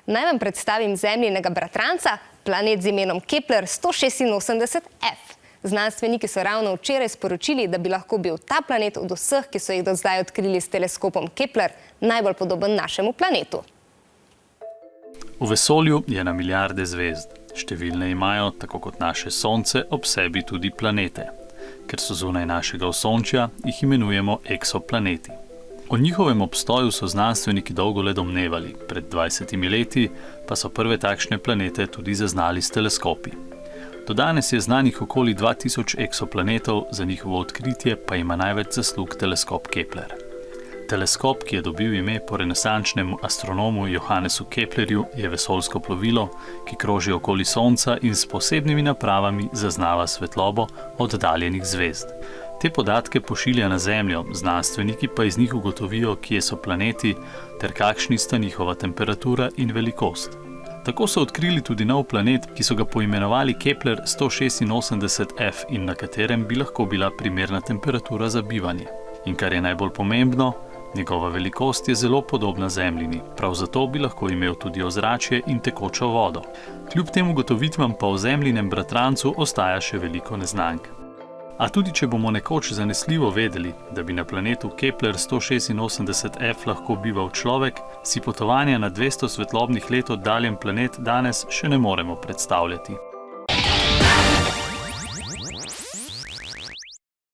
Naj vam predstavim Zemljinega bratranca, planet z imenom Kepler 186f. Znanstveniki so ravno včeraj sporočili, da bi lahko bil ta planet od vseh, ki so jih do zdaj odkrili s teleskopom Kepler, najbolj podoben našemu planetu. V vesolju je na milijarde zvezd. Številne imajo, tako kot naše Sonce, ob sebi tudi planete. Ker so zunaj našega osončja, jih imenujemo eksoplaneti. O njihovem obstoju so znanstveniki dolgo le domnevali, pred 20 leti pa so prve takšne planete tudi zaznali s teleskopi. Do danes je znanih okoli 2000 eksoplanetov, za njihovo odkritje pa ima največ zaslug teleskop Kepler. Teleskop, ki je dobil ime po renesančnemu astronomu Johannesu Keplerju, je vesoljsko plovilo, ki kroži okoli Sonca in s posebnimi napravami zaznava svetlobo oddaljenih zvezd. Te podatke pošilja na Zemljo, znanstveniki pa iz njih ugotovijo, kje so planeti ter kakšni sta njihova temperatura in velikost. Tako so odkrili tudi nov planet, ki so ga poimenovali Kepler 186f in na katerem bi lahko bila primerna temperatura za bivanje. In kar je najbolj pomembno, njegova velikost je zelo podobna Zemljini, prav zato bi lahko imel tudi ozračje in tekočo vodo. Kljub tem ugotovitvam pa o Zemljinem bratrancu ostaja še veliko neznank. A tudi če bomo nekoč zanesljivo vedeli, da bi na planetu Kepler 186f lahko bival človek, si potovanja na 200 svetlobnih let oddaljen planet danes še ne moremo predstavljati.